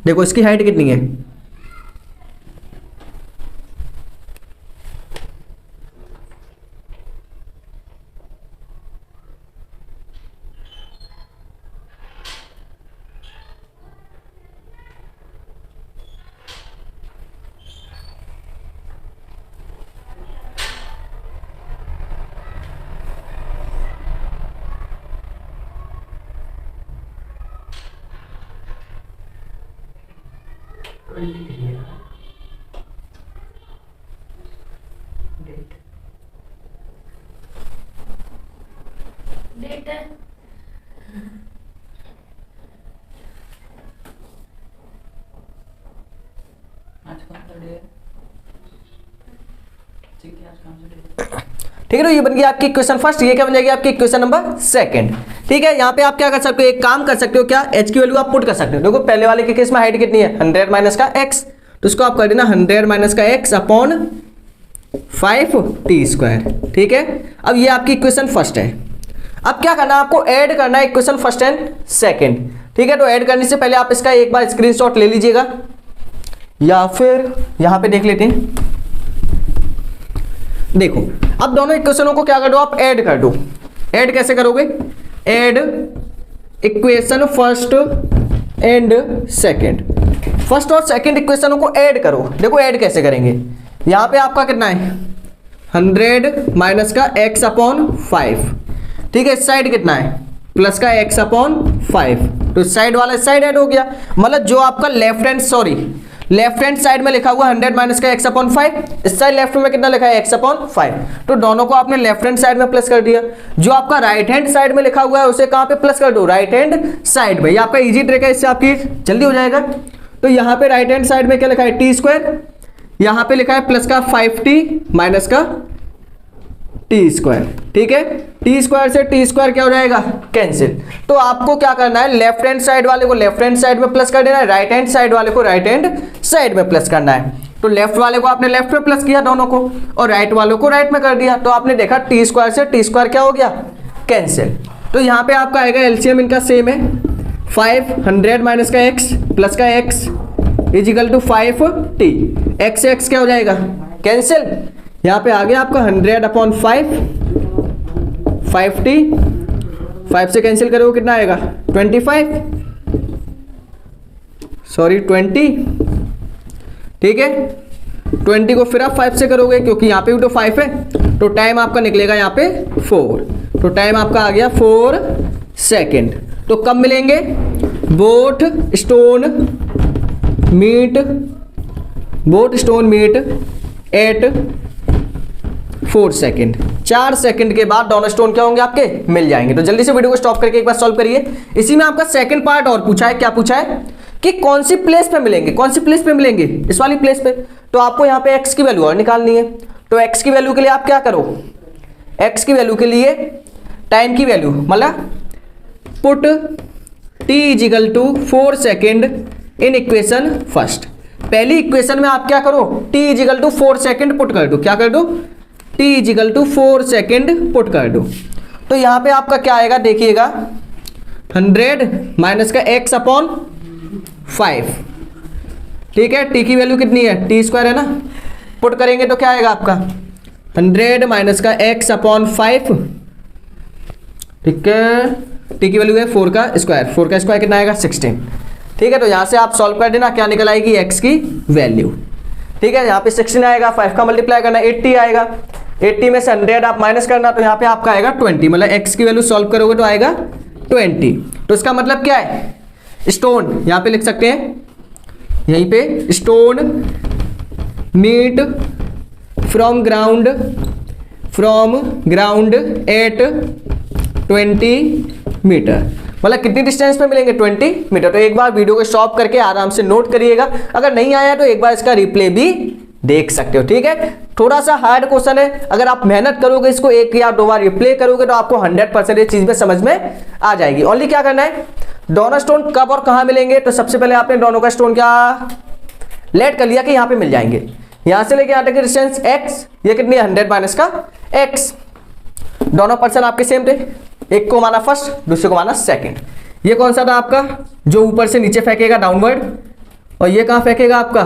देखो इसकी हाइट कितनी है, डेट है आज कौन सा डे है, ठीक है आज कौन सा डे है, ठीक है। तो ये बन गई आपकी इक्वेशन फर्स्ट, ये क्या बन जाएगी आपकी इक्वेशन नंबर सेकंड। ठीक है, यहाँ पे आप क्या कर सकते हो, एक काम कर सकते हो, क्या h की वैल्यू आप पुट कर सकते हो। देखो पहले वाले के केस में हाइट कितनी है 100 माइनस का x, तो उसको आप कर देना 100 माइनस का x अपॉन 5t²। ठीक है, अब ये आपकी इक्वेशन फर्स्ट है। अब क्या करना है आपको, ऐड करना है इक्वेशन फर्स्ट एंड सेकंड। ठीक है, तो ऐड करने से पहले आप इसका एक बार स्क्रीनशॉट ले लीजिएगा या फिर यहां पे देख लेते हैं। देखो अब दोनों इक्वेशनों को क्या कर दो, आप ऐड कर दो। ऐड कैसे करोगे, add equation first and second, first और सेकंड इक्वेशनों को ऐड करो। देखो ऐड कैसे करेंगे, यहां पे आपका कितना है 100 माइनस का x अपॉन 5। ठीक है, इस साइड कितना है प्लस का x अपॉन 5, तो इस साइड वाला इस साइड ऐड हो गया। मतलब जो आपका लेफ्ट हैंड साइड में लिखा हुआ 100 माइनस का x अपॉन 5, इस साइड लेफ्ट में कितना लिखा है x अपॉन 5, तो दोनों को आपने लेफ्ट हैंड साइड में प्लस कर दिया। जो आपका राइट हैंड साइड में लिखा हुआ है उसे कहां पे प्लस कर दो, राइट हैंड साइड में। ये आपका इजी ट्रिक है, इससे आपकी जल्दी हो जाएगा। तो यहाँ पे राइट हैंड साइड में क्या लिखा है t², यहाँ पे लिखा है प्लस का 5t माइनस का t²। ठीक है, t² से t² क्या हो जाएगा, कैंसिल। तो आपको क्या करना है, लेफ्ट हैंड साइड वाले को लेफ्ट हैंड साइड में प्लस कर देना है, राइट हैंड साइड वाले को राइट हैंड साइड में प्लस करना है। तो लेफ्ट वाले को आपने लेफ्ट में प्लस किया दोनों को, और राइट वालों को राइट में कर दिया। तो आपने देखा t² से t² क्या हो गया, कैंसिल। तो यहाँ पे आपका आएगा एलसीएम इनका सेम है, 500 माइनस का x प्लस का x is equal to 5t, x से x क्या हो जाएगा, कैंसिल। यहाँ पे आ गया आपका 100 अपॉन 5t, 5 से कैंसिल करोगे कितना आएगा 25, सॉरी 20। ठीक है, 20 को फिर आप 5 से करोगे क्योंकि यहाँ पे भी तो 5 है, तो टाइम आपका निकलेगा यहाँ पे 4, तो टाइम आपका आ गया 4 सेकेंड। तो कब मिलेंगे, both stone meet at 4 second. 4 second के बाद दोनों स्टोन क्या होंगे आपके, मिल जाएंगे। तो जल्दी से वीडियो को स्टॉप करके एक बार सॉल्व करिए। इसी में आपका सेकंड पार्ट और पूछा है, क्या पूछा है कि कौन सी प्लेस पे मिलेंगे, कौन सी प्लेस पे मिलेंगे, इस वाली प्लेस पे। तो आपको यहाँ पे x की वैल्यू और निकालनी है। तो x की वैल्यू के लिए आप क्या करो, x की वैल्यू के लिए टाइम की वैल्यू मतलब put t is equal to 4 second in equation first. पहली इक्वेशन में आप क्या करो, t is equal to 4 second put कर दो। क्या कर दो, t is equal to 4 second put कर दो। तो यहाँ पे आपका क्या आएगा देखिएगा, 100 माइनस का x अपॉन 5। ठीक है, t की वैल्यू कितनी है, t² है ना, पुट करेंगे तो क्या आएगा आपका 100 माइनस का x अपॉन 5। ठीक है, t की वैल्यू है 4 का स्क्वायर, 4 का स्क्वायर कितना आएगा 16। ठीक है, तो यहाँ से आप सॉल्व कर देना, क्या निकल आएगी x की वैल्यू। ठीक है, यहाँ पे 16 आएगा, 5 का मल्टीप्लाई करना 80 आएगा, 80 में से 100 आप माइनस करना, तो यहाँ पे आपका आएगा 20। मतलब x की वैल्यू सॉल्व करोगे तो आएगा 20। तो इसका मतलब क्या है, स्टोन यहाँ पे लिख सकते हैं, यहीं पे stone meet from ground at 20 metre. मतलब कितनी डिस्टेंस पे मिलेंगे 20 मीटर। तो एक बार वीडियो को स्टॉप करके आराम से नोट करिएगा, अगर नहीं आया तो एक बार इसका रिप्ले भी देख सकते हो। ठीक है, थोड़ा सा हार्ड क्वेश्चन है, अगर आप मेहनत करोगे, इसको 1 या 2 बार रिप्ले करोगे तो आपको 100% ये चीज में समझ में आ जाएगी। ओनली क्या करना है, दोनों स्टोन कब और कहां मिलेंगे। तो सबसे पहले आपने दोनों का स्टोन क्या लेट कर लिया कि यहां पे मिल जाएंगे, यहां से लेके यहां तक की डिस्टेंस x, ये कितनी है 100 माइनस का x। दोनों पर्सन आपके सेम थे, एक को माना फर्स्ट, दूसरे को माना सेकंड। ये कौन सा था आपका, जो ऊपर से नीचे फेंकेगा डाउनवर्ड, और ये कहां फेंकेगा आपका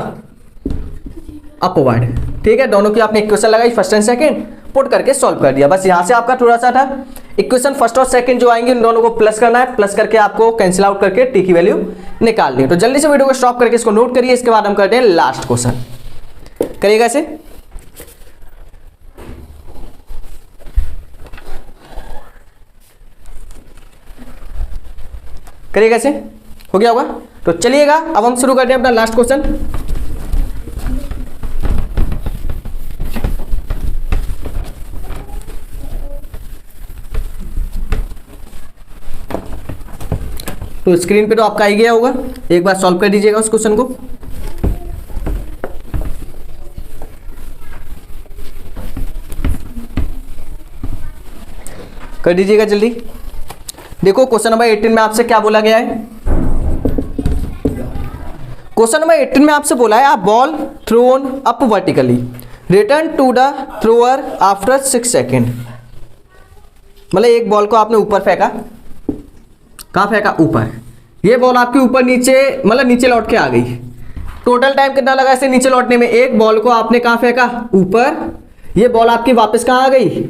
अपवर्ड। ठीक है, दोनों की आपने इक्वेशन लगाई फर्स्ट एंड सेकंड, पुट करके सॉल्व कर दिया। बस यहां से आपका थोड़ा सा था, इक्वेशन फर्स्ट और सेकंड जो आएंगे उन दोनों को प्लस करना है, प्लस करके आपको कैंसिल आउट करके टी की वैल्यू निकालनी है। तो जल्दी से वीडियो को स्टॉप करके इसको नोट करिए, इसके बाद हम करते हैं लास्ट क्वेश्चन। करिएगा इसे, करिएगा इसे, हो गया होगा। तो चलिएगा अब हम शुरू करते हैं अपना लास्ट क्वेश्चन। तो स्क्रीन पे तो आपका आ ही गया होगा, एक बार सॉल्व कर दीजिएगा उस क्वेश्चन को। कर दीजिएगा जल्दी। देखो क्वेश्चन नंबर 18 में आपसे क्या बोला गया है। क्वेश्चन नंबर 18 में आपसे बोला है a ball thrown up vertically return to the thrower after 6 second. मतलब एक बॉल को आपने ऊपर फेंका, कहाँ फेंका, ऊपर। ये बॉल आपके ऊपर नीचे मतलब नीचे लौट के आ गई। टोटल टाइम कितना लगा इसे नीचे लौटने में। एक बॉल को आपने कहाँ फेंका, ऊपर। ये बॉल आपकी वापस कहाँ आ गई,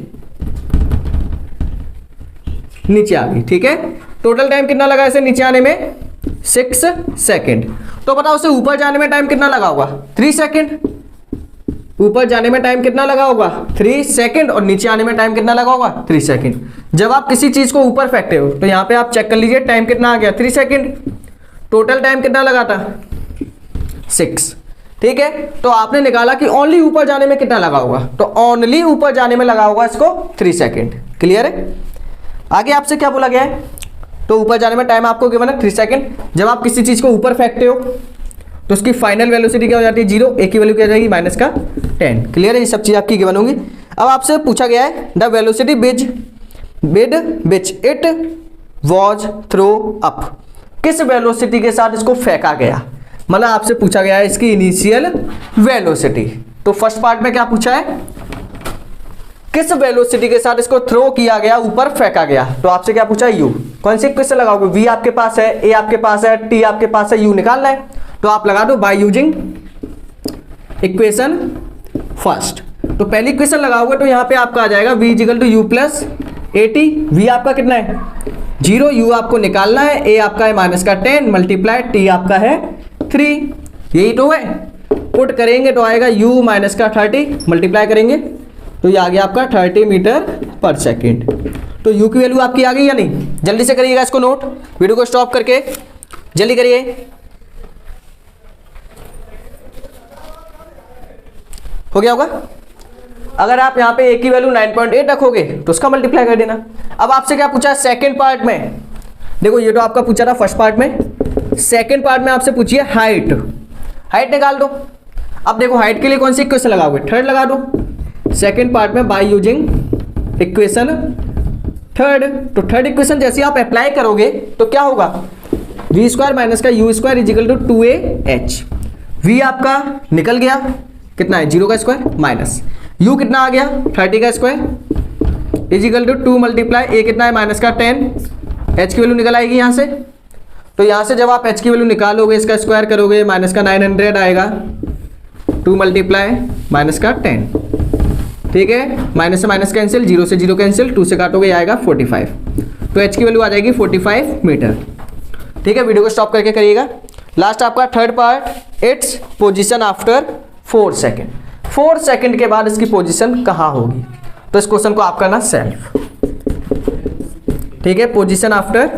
नीचे आ गई। ठीक है, टोटल टाइम कितना लगा इसे नीचे आने में, 6 सेकेंड। तो बताओ उसे ऊपर जाने में टाइम कितना लगा होगा, 3 सेकेंड। ऊपर जाने में टाइम कितना लगा होगा, 3 सेकेंड। और नीचे आने में टाइम कितना लगा होगा, 3 सेकेंड। जब आप किसी चीज को ऊपर फेंकते हो तो यहां पे आप चेक कर लीजिए टाइम कितना आ गया, 3 सेकेंड। टोटल टाइम कितना लगा था, 6। ठीक है, तो आपने निकाला कि ओनली ऊपर जाने में कितना लगा होगा, तो ओनली ऊपर जाने में लगा होगा इसको 3 सेकेंड। क्लियर है। आगे आपसे क्या बोला गया है, तो ऊपर जाने में टाइम आपको गिवन है 3 सेकेंड। जब आप किसी चीज को ऊपर फेंकते हो तो उसकी फाइनल वेलोसिटी क्या हो जाती है, 0। ए की वैल्यू क्या जाएगी, -10। क्लियर है, ये सब चीज आपकी गिवन होंगी। अब आपसे पूछा गया है the velocity which it was throw up. किस वेलोसिटी के साथ इसको फेंका गया, मतलब आपसे पूछा गया है इसकी इनिशियल वेलोसिटी। तो फर्स्ट पार्ट में क्या पूछा है, किस वेलोसिटी के साथ इसको थ्रो किया गया, ऊपर फेंका गया। तो आपसे क्या पूछा है, यू। कौन सी इक्वेशन लगाओगे, वी आपके पास है, ए आपके पास है, टी आपके पास है, यू निकालना है। तो आप लगा दो बाय यूजिंग इक्वेशन फर्स्ट। तो पहली इक्वेशन लगाओगे तो यहां पे आपका आ जाएगा v equal to u plus a t. V आपका कितना है, 0। यू आपको निकालना है, ए आपका है -10 मल्टीप्लाई टी आपका है 3। यही तो है, पुट करेंगे तो आएगा u -30 मल्टीप्लाई करेंगे तो ये आ गया आपका 30 मीटर पर सेकेंड। तो u की वैल्यू आपकी आ गई या नहीं, जल्दी से करिएगा इसको नोट, वीडियो को स्टॉप करके जल्दी करिए। हो गया होगा। अगर आप यहाँ पे a की वैल्यू 9.8 रखोगे तो उसका मल्टीप्लाई कर देना। अब आपसे क्या पूछा सेकंड पार्ट में, देखो ये तो आपका पूछा था फर्स्ट पार्ट में, सेकंड पार्ट में आपसे पूछिए हाइट। हाइट निकाल दो। अब देखो हाइट के लिए कौन सी इक्वेशन लगाओगे, थर्ड लगा दो। सेकंड पार्ट में बाय यूजिंग इक्वेशन थर्ड। तो थर्ड इक्वेशन जैसे आप अप्लाई करोगे तो क्या होगा, v स्क्वायर माइनस का u square is equal to 2a h। v आपका निकल गया, कितना है, 0 का स्क्वायर माइनस u कितना आ गया, 30 का square is equal to 2 multiply a कितना है, -10। h की वैल्यू निकल आएगी यहाँ से। तो यहाँ से जब आप h की वैल्यू निकालोगे, इसका स्क्वायर करोगे, -900 आएगा, 2 मल्टीप्लाई -10। ठीक है, माइनस से माइनस कैंसिल, 0 से 0 कैंसिल, 2 से काटोगे आएगा 45। तो h की वैल्यू आ जाएगी 45 मीटर। ठीक है, वीडियो को स्टॉप करके करिएगा। लास्ट आपका third part, its position after 4 second. 4 second के बाद इसकी पोजीशन कहाँ होगी, तो इस क्वेश्चन को आप करना सेल्फ। ठीक है, पोजीशन आफ्टर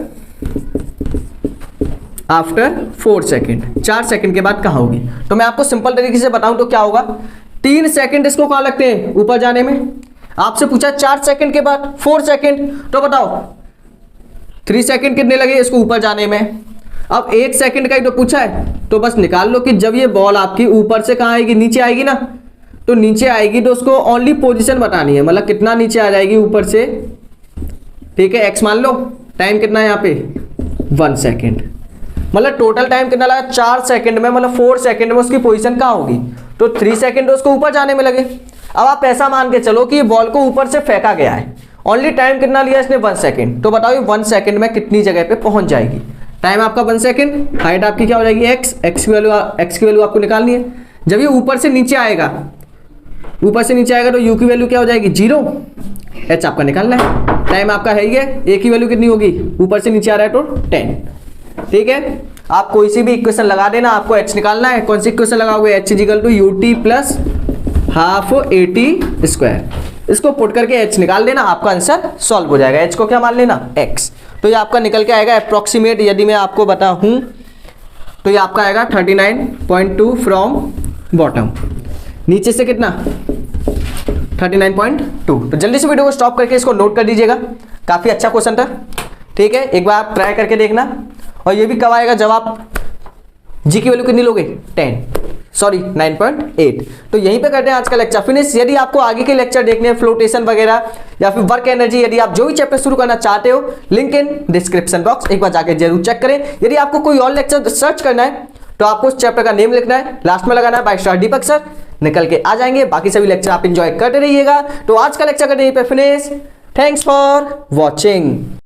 4 सेकेंड, 4 सेकेंड के बाद कहाँ होगी। तो मैं आपको सिंपल तरीके से बताऊं तो क्या होगा, 3 सेकेंड इसको कहाँ लगते हैं, ऊपर जाने में। आपसे पूछा 4 सेकेंड के बाद 4 सेकेंड, तो बताओ 3 सेकेंड कितने लगे इसको ऊपर जाने में। अब 1 सेकेंड का ही तो पूछा है, तो बस निकाल लो कि जब ये बॉल आपकी ऊपर से कहाँ आएगी, नीचे आएगी ना। तो नीचे आएगी तो उसको ओनली पोजीशन बतानी है, मतलब कितना नीचे आ जाएगी ऊपर से। ठीक है, x मान लो, टाइम कितना है यहाँ पे 1 सेकेंड, मतलब टोटल टाइम कितना लगा 4 सेकेंड में, मतलब 4 सेकेंड में उसकी पोजीशन कहाँ होगी, तो 3 सेकेंड तो उसको ऊपर जाने में लगे। अब आप ऐसा मान के चलो कि ये बॉल को ऊपर से फेंका गया है, ओनली टाइम कितना लिया इसने 1 सेकेंड। तो बताओ ये 1 सेकेंड में कितनी जगह पे पहुंच जाएगी। टाइम आपका 1 सेकेंड, हाइट आपकी क्या हो जाएगी x की वैल्यू आपको निकालनी है। जब ये ऊपर से नीचे आएगा, ऊपर से नीचे आएगा तो u की वैल्यू क्या हो जाएगी 0, h आपका निकालना है। टाइम आपका है ही है, a की वैल्यू कितनी होगी, ऊपर से नीचे आ रहा है तो 10। ठीक है, आप कोई सी भी इक्वेशन लगा देना, आपको h निकालना है। कौन सी इक्वेशन लगाओगे, h equal to ut plus half at square. इसको पुट करके h निकाल देना, आपका आंसर सॉल्व हो जाएगा। h को क्या मान लेना, x। तो ये आपका निकल के आएगा अप्रोक्सीमेट, यदि मैं आपको बताऊं तो ये आपका आएगा 39.2 फ्रॉम बॉटम, नीचे से कितना 39.2। तो जल्दी से वीडियो को स्टॉप करके इसको नोट कर दीजिएगा, काफी अच्छा क्वेश्चन था। ठीक है, एक बार आप ट्राई करके देखना। और ये भी कब आएगा, जब आप जी की वैल्यू कितनी लोगे 10। सॉरी 9.8। तो यहीं पे करते हैं आज का लेक्चर फिनिश। यदि आपको आगे के लेक्चर देखने हैं फ्लोटेशन वगैरह या फिर वर्क एनर्जी, यदि आप जो भी चैप्टर शुरू करना चाहते हो, लिंक इन डिस्क्रिप्शन बॉक्स, एक बार जाके जरूर चेक करें। यदि आपको कोई और लेक्चर सर्च करना है तो आपको उस चैप्टर का नेम लिखना है, लास्ट में लगाना है बाय स्टार दीपक सर, निकल के आ जाएंगे। बाकी सभी लेक्चर आप एंजॉय करते रहिएगा। तो आज का लेक्चर करते हैं पे फिनिश। Thanks for watching.